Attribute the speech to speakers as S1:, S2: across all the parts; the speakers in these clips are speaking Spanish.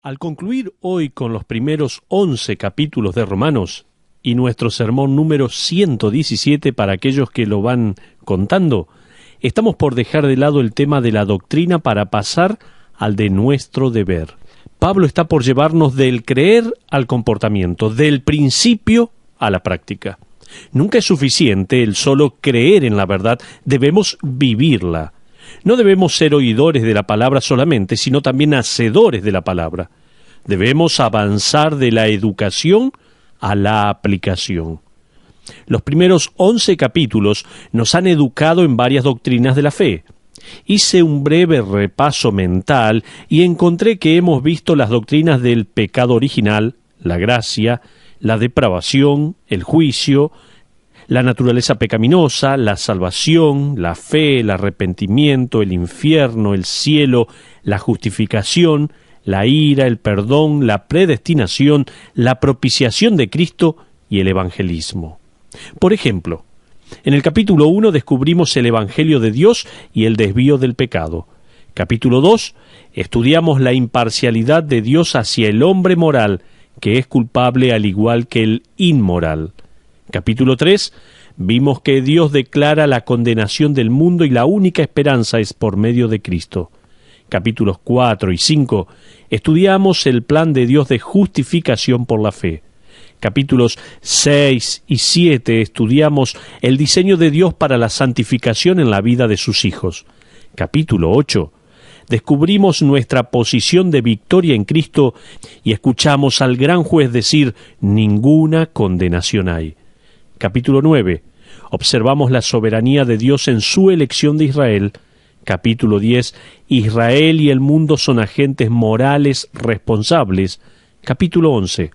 S1: Al concluir hoy con los primeros 11 capítulos de Romanos y nuestro sermón número 117 para aquellos que lo van contando, estamos por dejar de lado el tema de la doctrina para pasar al de nuestro deber. Pablo está por llevarnos del creer al comportamiento, del principio a la práctica. Nunca es suficiente el solo creer en la verdad, debemos vivirla. No debemos ser oidores de la palabra solamente, sino también hacedores de la palabra. Debemos avanzar de la educación a la aplicación. Los primeros 11 capítulos nos han educado en varias doctrinas de la fe. Hice un breve repaso mental y encontré que hemos visto las doctrinas del pecado original, la gracia, la depravación, el juicio, la naturaleza pecaminosa, la salvación, la fe, el arrepentimiento, el infierno, el cielo, la justificación, la ira, el perdón, la predestinación, la propiciación de Cristo y el evangelismo. Por ejemplo, en el capítulo 1 descubrimos el Evangelio de Dios y el desvío del pecado. Capítulo 2, estudiamos la imparcialidad de Dios hacia el hombre moral, que es culpable al igual que el inmoral. Capítulo 3, vimos que Dios declara la condenación del mundo y la única esperanza es por medio de Cristo. Capítulos 4 y 5, estudiamos el plan de Dios de justificación por la fe. Capítulos 6 y 7, estudiamos el diseño de Dios para la santificación en la vida de sus hijos. Capítulo 8, descubrimos nuestra posición de victoria en Cristo y escuchamos al gran juez decir, ninguna condenación hay. Capítulo 9, observamos la soberanía de Dios en su elección de Israel. Capítulo 10, Israel y el mundo son agentes morales responsables. Capítulo 11,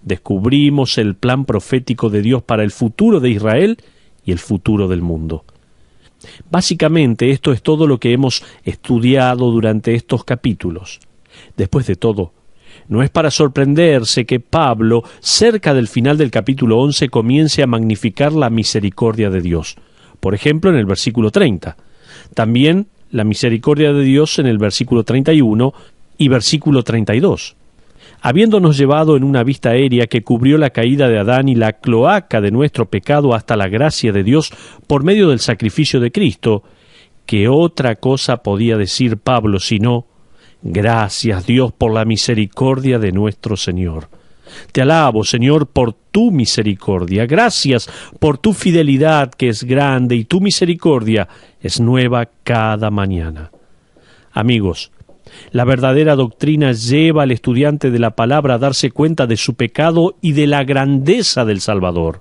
S1: descubrimos el plan profético de Dios para el futuro de Israel y el futuro del mundo. Básicamente esto es todo lo que hemos estudiado durante estos capítulos. Después de todo, no es para sorprenderse que Pablo, cerca del final del capítulo 11, comience a magnificar la misericordia de Dios. Por ejemplo, en el versículo 30. También la misericordia de Dios en el versículo 31 y versículo 32. Habiéndonos llevado en una vista aérea que cubrió la caída de Adán y la cloaca de nuestro pecado hasta la gracia de Dios por medio del sacrificio de Cristo, ¿qué otra cosa podía decir Pablo sino, gracias Dios por la misericordia de nuestro Señor? Te alabo, Señor, por tu misericordia. Gracias por tu fidelidad que es grande y tu misericordia es nueva cada mañana. Amigos, la verdadera doctrina lleva al estudiante de la palabra a darse cuenta de su pecado y de la grandeza del Salvador.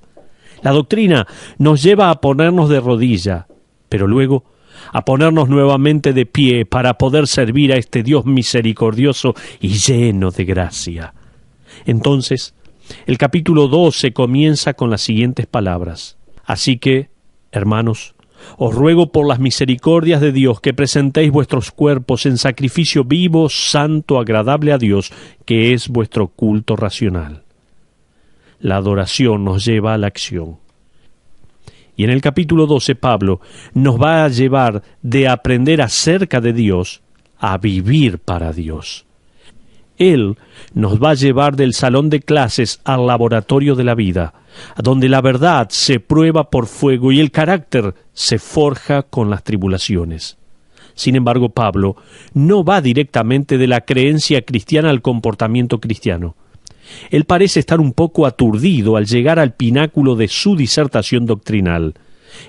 S1: La doctrina nos lleva a ponernos de rodilla, pero luego a ponernos nuevamente de pie para poder servir a este Dios misericordioso y lleno de gracia. Entonces, el capítulo 12 comienza con las siguientes palabras. Así que, hermanos, os ruego por las misericordias de Dios que presentéis vuestros cuerpos en sacrificio vivo, santo, agradable a Dios, que es vuestro culto racional. La adoración nos lleva a la acción. Y en el capítulo 12 Pablo nos va a llevar de aprender acerca de Dios a vivir para Dios. Él nos va a llevar del salón de clases al laboratorio de la vida, donde la verdad se prueba por fuego y el carácter se forja con las tribulaciones. Sin embargo, Pablo no va directamente de la creencia cristiana al comportamiento cristiano. Él parece estar un poco aturdido al llegar al pináculo de su disertación doctrinal.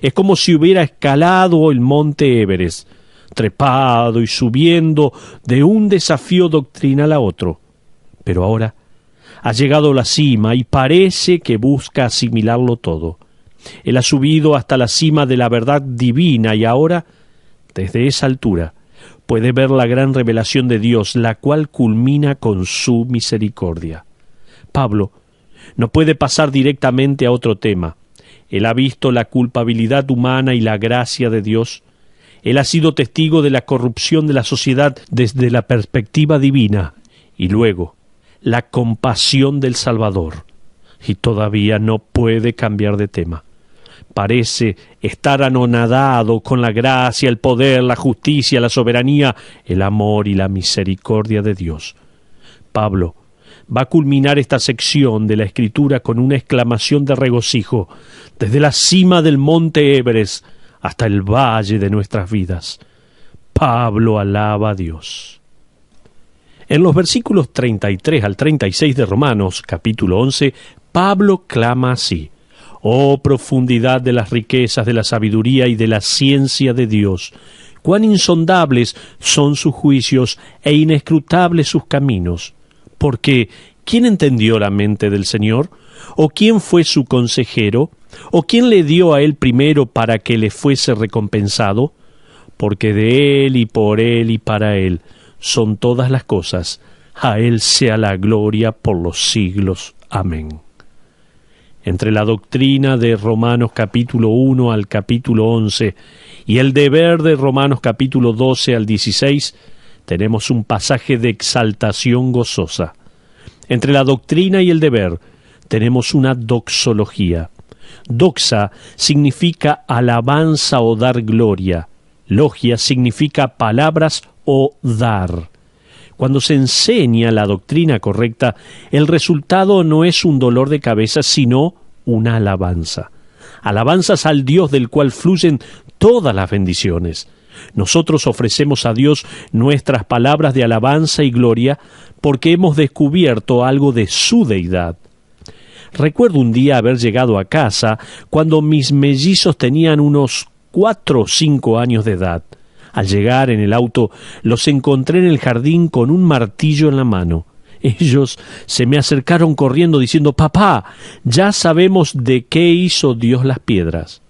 S1: Es como si hubiera escalado el monte Everest, trepado y subiendo de un desafío doctrinal a otro. Pero ahora ha llegado a la cima y parece que busca asimilarlo todo. Él ha subido hasta la cima de la verdad divina y ahora, desde esa altura, puede ver la gran revelación de Dios, la cual culmina con su misericordia. Pablo no puede pasar directamente a otro tema. Él ha visto la culpabilidad humana y la gracia de Dios. Él ha sido testigo de la corrupción de la sociedad desde la perspectiva divina y luego la compasión del Salvador. Y todavía no puede cambiar de tema. Parece estar anonadado con la gracia, el poder, la justicia, la soberanía, el amor y la misericordia de Dios. Pablo va a culminar esta sección de la Escritura con una exclamación de regocijo, desde la cima del monte Everest hasta el valle de nuestras vidas. Pablo alaba a Dios. En los versículos 33 al 36 de Romanos, capítulo 11, Pablo clama así: «Oh profundidad de las riquezas, de la sabiduría y de la ciencia de Dios, cuán insondables son sus juicios e inescrutables sus caminos. Porque, ¿quién entendió la mente del Señor? ¿O quién fue su consejero? ¿O quién le dio a él primero para que le fuese recompensado? Porque de él y por él y para él son todas las cosas. A él sea la gloria por los siglos. Amén». Entre la doctrina de Romanos capítulo 1 al capítulo 11 y el deber de Romanos capítulo 12 al 16, tenemos un pasaje de exaltación gozosa. Entre la doctrina y el deber tenemos una doxología. Doxa significa alabanza o dar gloria. Logia significa palabras o dar. Cuando se enseña la doctrina correcta, el resultado no es un dolor de cabeza, sino una alabanza. Alabanzas al Dios del cual fluyen todas las bendiciones. Nosotros ofrecemos a Dios nuestras palabras de alabanza y gloria porque hemos descubierto algo de su deidad. Recuerdo un día haber llegado a casa cuando mis mellizos tenían unos 4 o 5 años de edad. Al llegar en el auto, los encontré en el jardín con un martillo en la mano. Ellos se me acercaron corriendo diciendo: «Papá, ya sabemos de qué hizo Dios las piedras».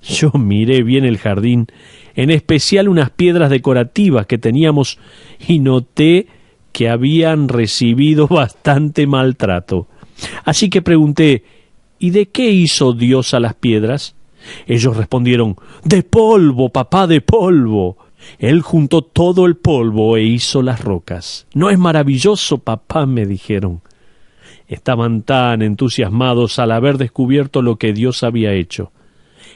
S1: Yo miré bien el jardín, en especial unas piedras decorativas que teníamos, y noté que habían recibido bastante maltrato. Así que pregunté: «¿Y de qué hizo Dios a las piedras?». Ellos respondieron: «De polvo, papá, de polvo». Él juntó todo el polvo e hizo las rocas. «¿No es maravilloso, papá?», me dijeron. Estaban tan entusiasmados al haber descubierto lo que Dios había hecho.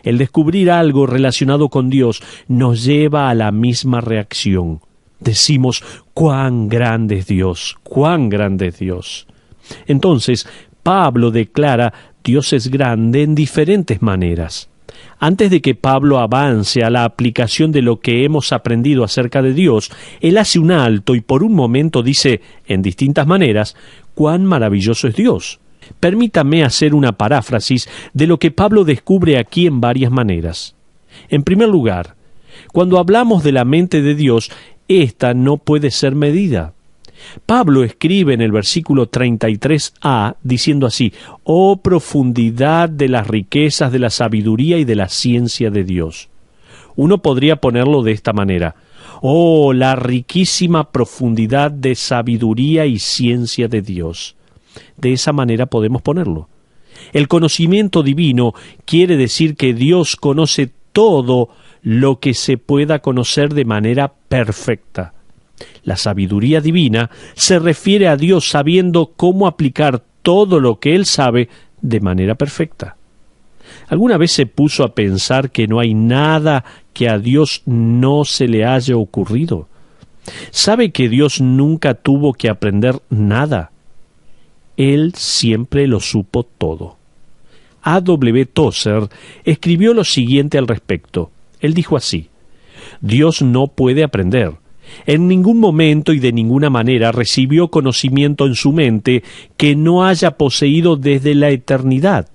S1: El descubrir algo relacionado con Dios nos lleva a la misma reacción. Decimos: «¡Cuán grande es Dios! ¡Cuán grande es Dios!». Entonces, Pablo declara: Dios es grande en diferentes maneras. Antes de que Pablo avance a la aplicación de lo que hemos aprendido acerca de Dios, él hace un alto y por un momento dice, en distintas maneras, cuán maravilloso es Dios. Permítame hacer una paráfrasis de lo que Pablo descubre aquí en varias maneras. En primer lugar, cuando hablamos de la mente de Dios, ésta no puede ser medida. Pablo escribe en el versículo 33a diciendo así: «Oh profundidad de las riquezas, de la sabiduría y de la ciencia de Dios». Uno podría ponerlo de esta manera: «Oh, la riquísima profundidad de sabiduría y ciencia de Dios». De esa manera podemos ponerlo. El conocimiento divino quiere decir que Dios conoce todo lo que se pueda conocer de manera perfecta. La sabiduría divina se refiere a Dios sabiendo cómo aplicar todo lo que Él sabe de manera perfecta. ¿Alguna vez se puso a pensar que no hay nada que a Dios no se le haya ocurrido? ¿Sabe que Dios nunca tuvo que aprender nada? Él siempre lo supo todo. A.W. Tozer escribió lo siguiente al respecto. Él dijo así: «Dios no puede aprender. En ningún momento y de ninguna manera recibió conocimiento en su mente que no haya poseído desde la eternidad.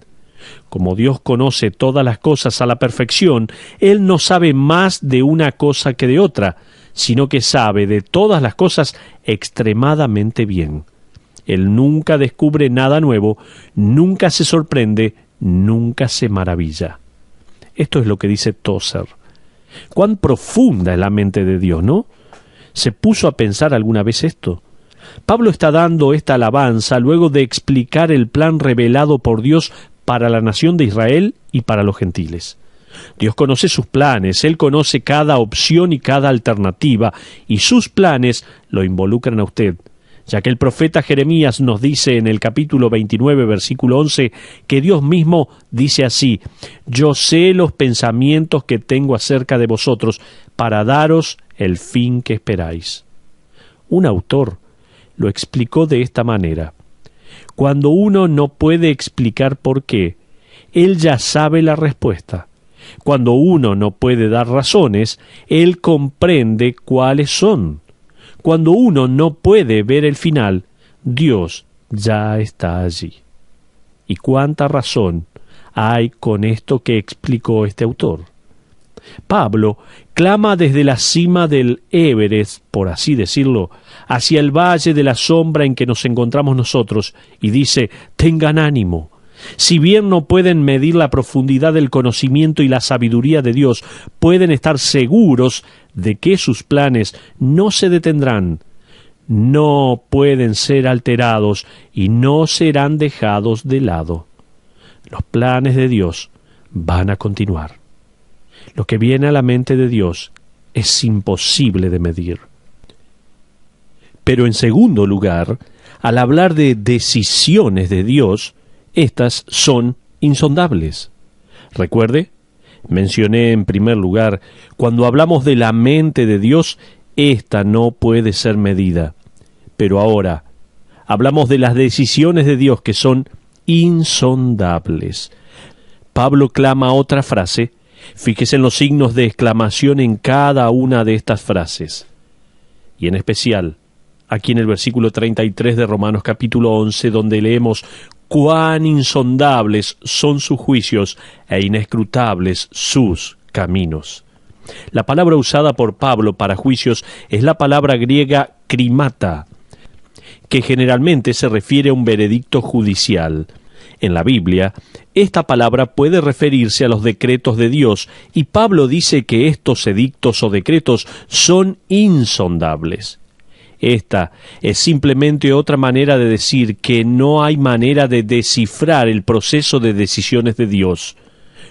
S1: Como Dios conoce todas las cosas a la perfección, Él no sabe más de una cosa que de otra, sino que sabe de todas las cosas extremadamente bien. Él nunca descubre nada nuevo, nunca se sorprende, nunca se maravilla». Esto es lo que dice Tozer. Cuán profunda es la mente de Dios, ¿no? ¿Se puso a pensar alguna vez esto? Pablo está dando esta alabanza luego de explicar el plan revelado por Dios para la nación de Israel y para los gentiles. Dios conoce sus planes, Él conoce cada opción y cada alternativa, y sus planes lo involucran a usted, ya que el profeta Jeremías nos dice en el capítulo 29, versículo 11, que Dios mismo dice así: «Yo sé los pensamientos que tengo acerca de vosotros, para daros el fin que esperáis». Un autor lo explicó de esta manera: cuando uno no puede explicar por qué, él ya sabe la respuesta. Cuando uno no puede dar razones, él comprende cuáles son. Cuando uno no puede ver el final, Dios ya está allí. ¿Y cuánta razón hay con esto que explicó este autor? Pablo clama desde la cima del Everest, por así decirlo, hacia el valle de la sombra en que nos encontramos nosotros, y dice: tengan ánimo. Si bien no pueden medir la profundidad del conocimiento y la sabiduría de Dios, pueden estar seguros de que sus planes no se detendrán, no pueden ser alterados y no serán dejados de lado. Los planes de Dios van a continuar. Lo que viene a la mente de Dios es imposible de medir. Pero en segundo lugar, al hablar de decisiones de Dios, estas son insondables. Recuerde, mencioné en primer lugar, cuando hablamos de la mente de Dios, esta no puede ser medida. Pero ahora, hablamos de las decisiones de Dios que son insondables. Pablo clama otra frase. Fíjese en los signos de exclamación en cada una de estas frases. Y en especial, aquí en el versículo 33 de Romanos capítulo 11, donde leemos: cuán insondables son sus juicios e inescrutables sus caminos. La palabra usada por Pablo para juicios es la palabra griega krimata, que generalmente se refiere a un veredicto judicial. En la Biblia, esta palabra puede referirse a los decretos de Dios, y Pablo dice que estos edictos o decretos son insondables. Esta es simplemente otra manera de decir que no hay manera de descifrar el proceso de decisiones de Dios.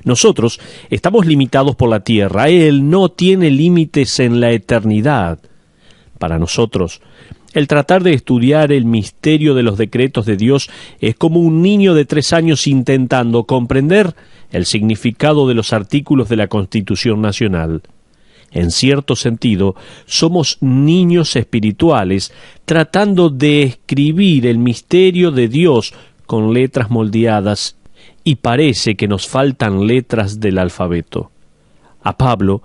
S1: Nosotros estamos limitados por la tierra. Él no tiene límites en la eternidad. Para nosotros, el tratar de estudiar el misterio de los decretos de Dios es como un niño de 3 años intentando comprender el significado de los artículos de la Constitución Nacional. En cierto sentido, somos niños espirituales tratando de escribir el misterio de Dios con letras moldeadas, y parece que nos faltan letras del alfabeto. A Pablo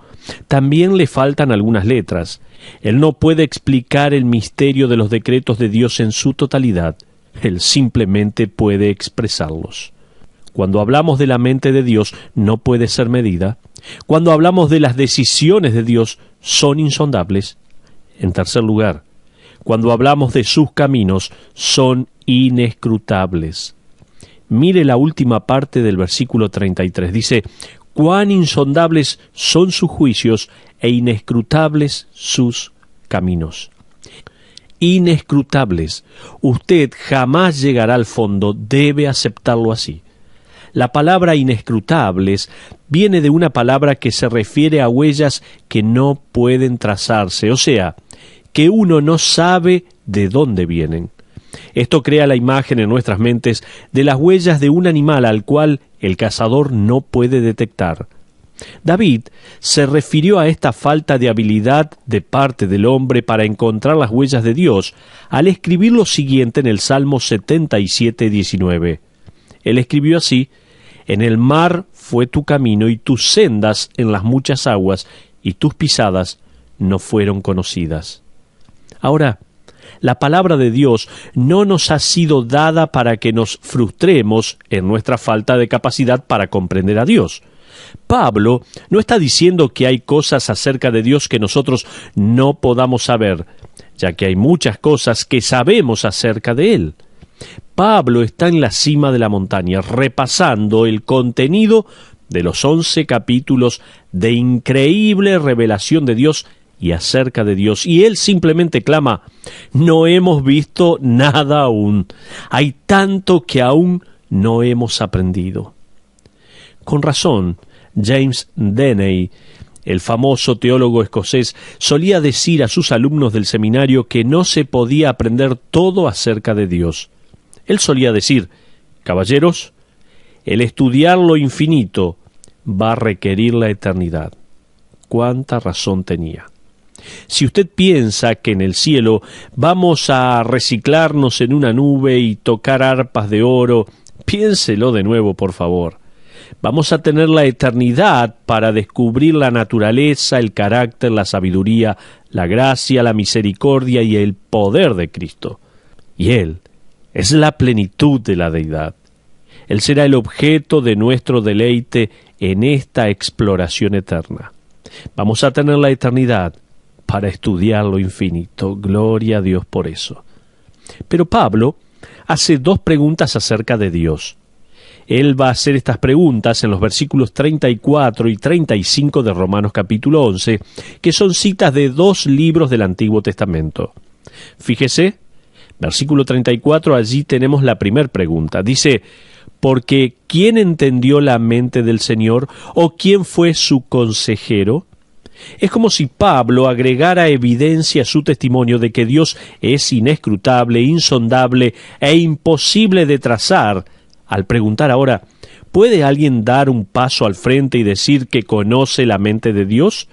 S1: también le faltan algunas letras. Él no puede explicar el misterio de los decretos de Dios en su totalidad. Él simplemente puede expresarlos. Cuando hablamos de la mente de Dios, no puede ser medida. Cuando hablamos de las decisiones de Dios, son insondables. En tercer lugar, cuando hablamos de sus caminos, son inescrutables. Mire la última parte del versículo 33. Dice: cuán insondables son sus juicios e inescrutables sus caminos. Inescrutables. Usted jamás llegará al fondo, debe aceptarlo así. La palabra inescrutables viene de una palabra que se refiere a huellas que no pueden trazarse, o sea, que uno no sabe de dónde vienen. Esto crea la imagen en nuestras mentes de las huellas de un animal al cual el cazador no puede detectar. David se refirió a esta falta de habilidad de parte del hombre para encontrar las huellas de Dios al escribir lo siguiente en el Salmo 77:19. Él escribió así: en el mar fue tu camino y tus sendas en las muchas aguas, y tus pisadas no fueron conocidas. Ahora, la palabra de Dios no nos ha sido dada para que nos frustremos en nuestra falta de capacidad para comprender a Dios. Pablo no está diciendo que hay cosas acerca de Dios que nosotros no podamos saber, ya que hay muchas cosas que sabemos acerca de Él. Pablo está en la cima de la montaña, repasando el contenido de los 11 capítulos de increíble revelación de Dios y acerca de Dios, y él simplemente clama: no hemos visto nada aún, hay tanto que aún no hemos aprendido. Con razón, James Denney, el famoso teólogo escocés, solía decir a sus alumnos del seminario que no se podía aprender todo acerca de Dios. Él solía decir: caballeros, el estudiar lo infinito va a requerir la eternidad. Cuánta razón tenía. Si usted piensa que en el cielo vamos a reciclarnos en una nube y tocar arpas de oro, piénselo de nuevo, por favor. Vamos a tener la eternidad para descubrir la naturaleza, el carácter, la sabiduría, la gracia, la misericordia y el poder de Cristo. Y Él es la plenitud de la deidad. Él será el objeto de nuestro deleite en esta exploración eterna. Vamos a tener la eternidad para estudiar lo infinito. Gloria a Dios por eso. Pero Pablo hace dos preguntas acerca de Dios. Él va a hacer estas preguntas en los versículos 34 y 35 de Romanos capítulo 11, que son citas de dos libros del Antiguo Testamento. Fíjese, versículo 34, allí tenemos la primera pregunta. Dice, porque ¿quién entendió la mente del Señor o quién fue su consejero? Es como si Pablo agregara evidencia a su testimonio de que Dios es inescrutable, insondable e imposible de trazar, al preguntar ahora, ¿puede alguien dar un paso al frente y decir que conoce la mente de Dios?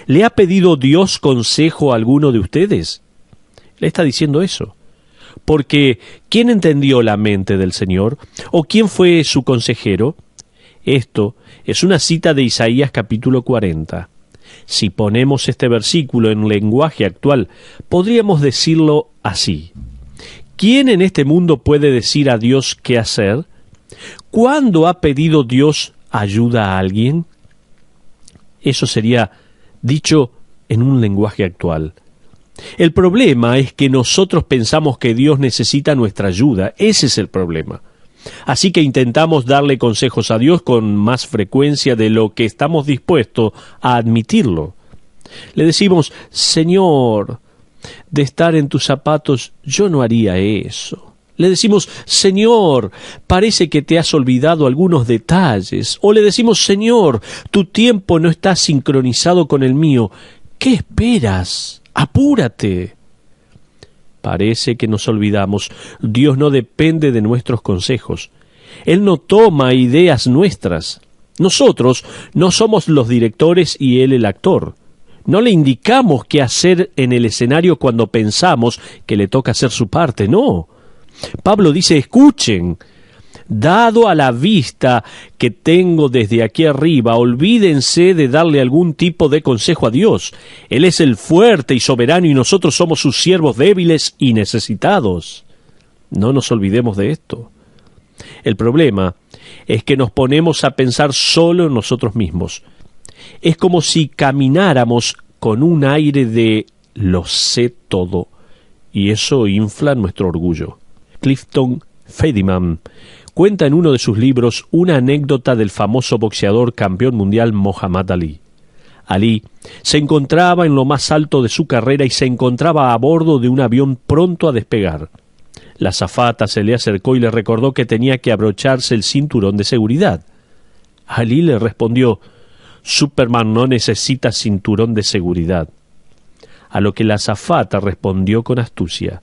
S1: ¿Le ha pedido Dios consejo a alguno de ustedes? Le está diciendo eso. Porque, ¿quién entendió la mente del Señor? ¿O quién fue su consejero? Esto es una cita de Isaías capítulo 40. Si ponemos este versículo en lenguaje actual, podríamos decirlo así. ¿Quién en este mundo puede decir a Dios qué hacer? ¿Cuándo ha pedido Dios ayuda a alguien? Eso sería dicho en un lenguaje actual. El problema es que nosotros pensamos que Dios necesita nuestra ayuda. Ese es el problema. Así que intentamos darle consejos a Dios con más frecuencia de lo que estamos dispuestos a admitirlo. Le decimos, Señor, de estar en tus zapatos, yo no haría eso. Le decimos, Señor, parece que te has olvidado algunos detalles. O le decimos, Señor, tu tiempo no está sincronizado con el mío. ¿Qué esperas? ¡Apúrate! Parece que nos olvidamos. Dios no depende de nuestros consejos. Él no toma ideas nuestras. Nosotros no somos los directores y Él el actor. No le indicamos qué hacer en el escenario cuando pensamos que le toca hacer su parte, no. Pablo dice, escuchen, dado a la vista que tengo desde aquí arriba, olvídense de darle algún tipo de consejo a Dios. Él es el fuerte y soberano y nosotros somos sus siervos débiles y necesitados. No nos olvidemos de esto. El problema es que nos ponemos a pensar solo en nosotros mismos. Es como si camináramos con un aire de lo sé todo, y eso infla nuestro orgullo. Clifton Fadiman cuenta en uno de sus libros una anécdota del famoso boxeador campeón mundial Muhammad Ali. Ali se encontraba en lo más alto de su carrera y se encontraba a bordo de un avión pronto a despegar. La azafata se le acercó y le recordó que tenía que abrocharse el cinturón de seguridad. Ali le respondió, Superman no necesita cinturón de seguridad. A lo que la azafata respondió con astucia,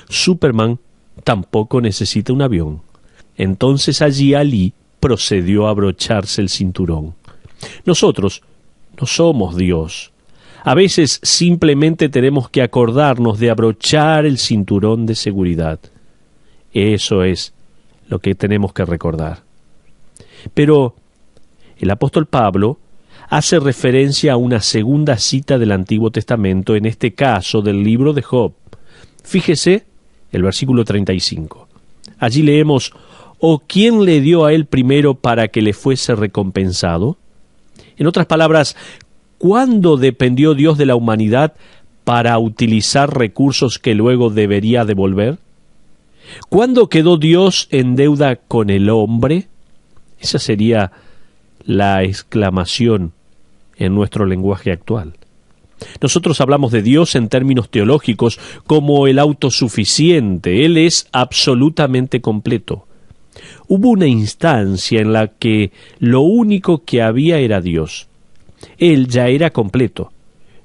S1: Superman tampoco necesita un avión. Entonces allí Ali procedió a abrocharse el cinturón. Nosotros no somos Dios. A veces simplemente tenemos que acordarnos de abrochar el cinturón de seguridad. Eso es lo que tenemos que recordar. Pero el apóstol Pablo hace referencia a una segunda cita del Antiguo Testamento, en este caso del libro de Job. Fíjese el versículo 35. Allí leemos, ¿o quién le dio a él primero para que le fuese recompensado? En otras palabras, ¿cuándo dependió Dios de la humanidad para utilizar recursos que luego debería devolver? ¿Cuándo quedó Dios en deuda con el hombre? Esa sería la exclamación en nuestro lenguaje actual. Nosotros hablamos de Dios en términos teológicos como el autosuficiente. Él es absolutamente completo. Hubo una instancia en la que lo único que había era Dios. Él ya era completo.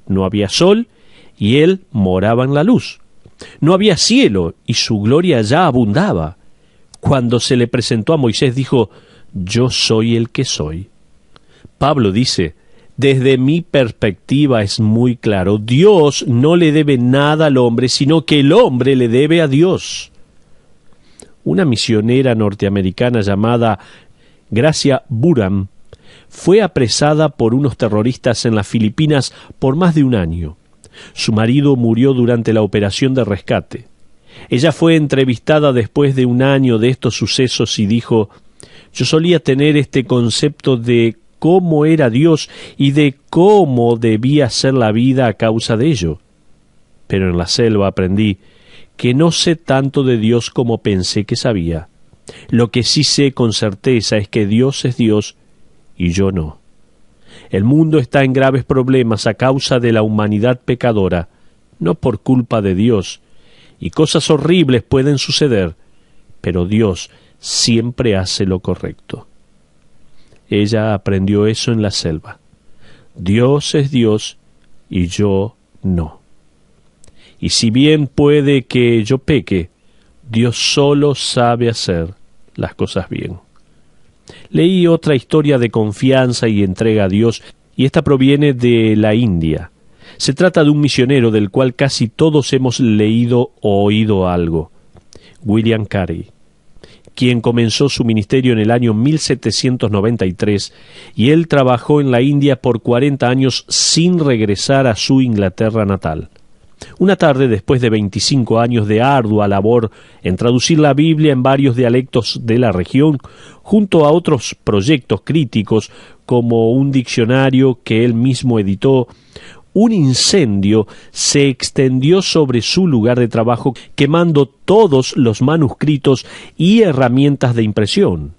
S1: No había sol y Él moraba en la luz. No había cielo y su gloria ya abundaba. Cuando se le presentó a Moisés dijo, yo soy el que soy. Pablo dice, Desde mi perspectiva es muy claro. Dios no le debe nada al hombre, sino que el hombre le debe a Dios. Una misionera norteamericana llamada Gracia Buram fue apresada por unos terroristas en las Filipinas por más de un año. Su marido murió durante la operación de rescate. Ella fue entrevistada después de un año de estos sucesos y dijo: «Yo solía tener este concepto de cómo era Dios y de cómo debía ser la vida a causa de ello. Pero en la selva aprendí que no sé tanto de Dios como pensé que sabía. Lo que sí sé con certeza es que Dios es Dios y yo no. El mundo está en graves problemas a causa de la humanidad pecadora, no por culpa de Dios, y cosas horribles pueden suceder, pero Dios siempre hace lo correcto». Ella aprendió eso en la selva. Dios es Dios y yo no. Y si bien puede que yo peque, Dios solo sabe hacer las cosas bien. Leí otra historia de confianza y entrega a Dios, y esta proviene de la India. Se trata de un misionero del cual casi todos hemos leído o oído algo, William Carey, quien comenzó su ministerio en el año 1793, y él trabajó en la India por 40 años sin regresar a su Inglaterra natal. Una tarde, después de 25 años de ardua labor en traducir la Biblia en varios dialectos de la región, junto a otros proyectos críticos como un diccionario que él mismo editó, un incendio se extendió sobre su lugar de trabajo, quemando todos los manuscritos y herramientas de impresión.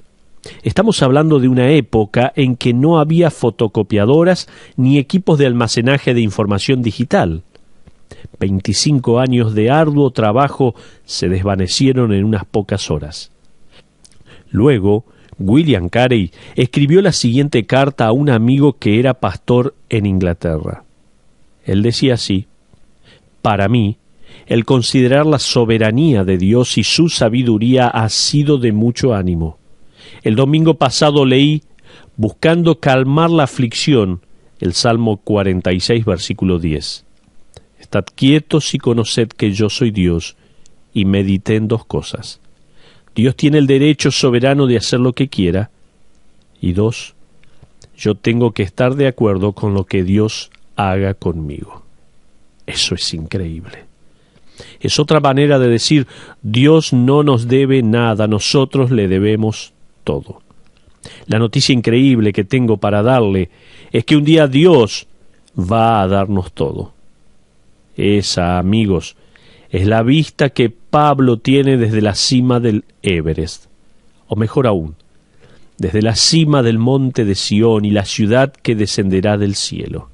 S1: Estamos hablando de una época en que no había fotocopiadoras ni equipos de almacenaje de información digital. 25 años de arduo trabajo se desvanecieron en unas pocas horas. Luego, William Carey escribió la siguiente carta a un amigo que era pastor en Inglaterra. Él decía así: «Para mí, el considerar la soberanía de Dios y su sabiduría ha sido de mucho ánimo. El domingo pasado leí, buscando calmar la aflicción, el Salmo 46, versículo 10. Estad quietos y conoced que yo soy Dios, y medité en dos cosas. Dios tiene el derecho soberano de hacer lo que quiera, y dos, yo tengo que estar de acuerdo con lo que Dios haga conmigo». Eso es increíble. Es otra manera de decir: Dios no nos debe nada, nosotros le debemos todo. La noticia increíble que tengo para darle es que un día Dios va a darnos todo. Esa, amigos, es la vista que Pablo tiene desde la cima del Everest, o mejor aún, desde la cima del monte de Sión y la ciudad que descenderá del cielo.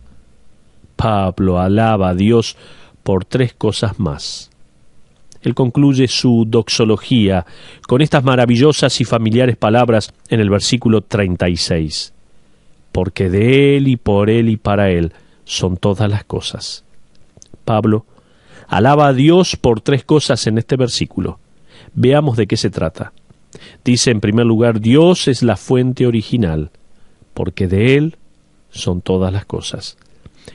S1: Pablo alaba a Dios por tres cosas más. Él concluye su doxología con estas maravillosas y familiares palabras en el versículo 36. Porque de Él y por Él y para Él son todas las cosas. Pablo alaba a Dios por tres cosas en este versículo. Veamos de qué se trata. Dice en primer lugar: Dios es la fuente original, porque de Él son todas las cosas.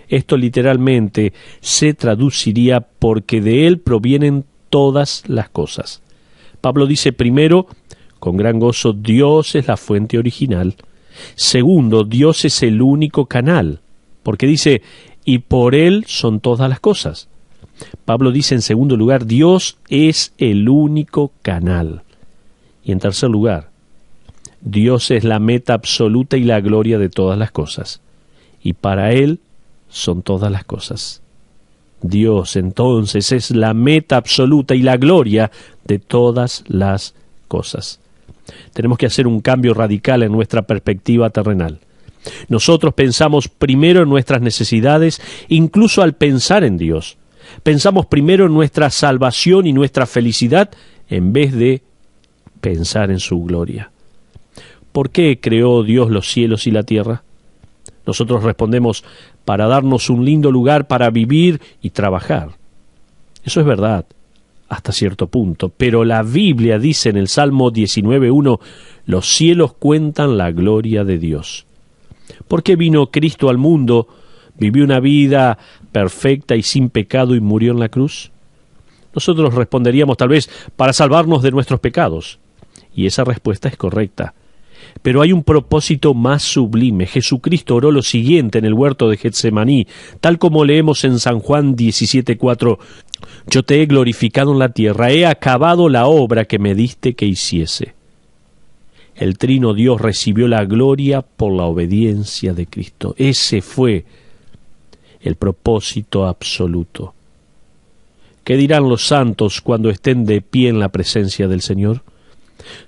S1: Esto literalmente se traduciría: porque de Él provienen todas las cosas. Pablo dice primero, con gran gozo, Dios es la fuente original. Segundo, Dios es el único canal, porque dice, y por Él son todas las cosas. Pablo dice en segundo lugar, Dios es el único canal. Y en tercer lugar, Dios es la meta absoluta y la gloria de todas las cosas. Y para Él son todas las cosas. Dios, entonces, es la meta absoluta y la gloria de todas las cosas. Tenemos que hacer un cambio radical en nuestra perspectiva terrenal. Nosotros pensamos primero en nuestras necesidades, incluso al pensar en Dios. Pensamos primero en nuestra salvación y nuestra felicidad, en vez de pensar en su gloria. ¿Por qué creó Dios los cielos y la tierra? Nosotros respondemos: para darnos un lindo lugar para vivir y trabajar. Eso es verdad, hasta cierto punto, pero la Biblia dice en el Salmo 19:1, los cielos cuentan la gloria de Dios. ¿Por qué vino Cristo al mundo, vivió una vida perfecta y sin pecado y murió en la cruz? Nosotros responderíamos tal vez para salvarnos de nuestros pecados. Y esa respuesta es correcta. Pero hay un propósito más sublime. Jesucristo oró lo siguiente en el huerto de Getsemaní, tal como leemos en San Juan 17:4: Yo te he glorificado en la tierra, he acabado la obra que me diste que hiciese. El Trino Dios recibió la gloria por la obediencia de Cristo. Ese fue el propósito absoluto. ¿Qué dirán los santos cuando estén de pie en la presencia del Señor?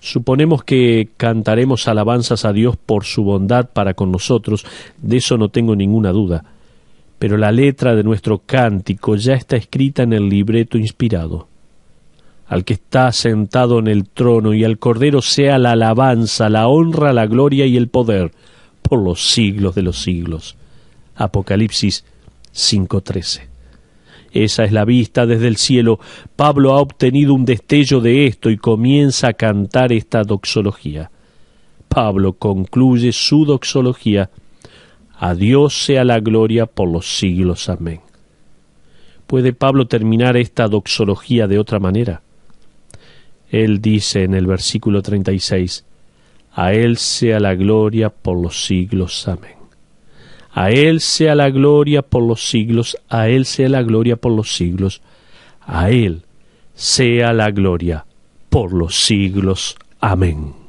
S1: Suponemos que cantaremos alabanzas a Dios por su bondad para con nosotros, de eso no tengo ninguna duda. Pero la letra de nuestro cántico ya está escrita en el libreto inspirado. Al que está sentado en el trono y al Cordero sea la alabanza, la honra, la gloria y el poder por los siglos de los siglos. Apocalipsis 5:13. Esa es la vista desde el cielo. Pablo ha obtenido un destello de esto y comienza a cantar esta doxología. Pablo concluye su doxología: A Dios sea la gloria por los siglos. Amén. ¿Puede Pablo terminar esta doxología de otra manera? Él dice en el versículo 36, A Él sea la gloria por los siglos. Amén. A Él sea la gloria por los siglos, a Él sea la gloria por los siglos, a Él sea la gloria por los siglos. Amén.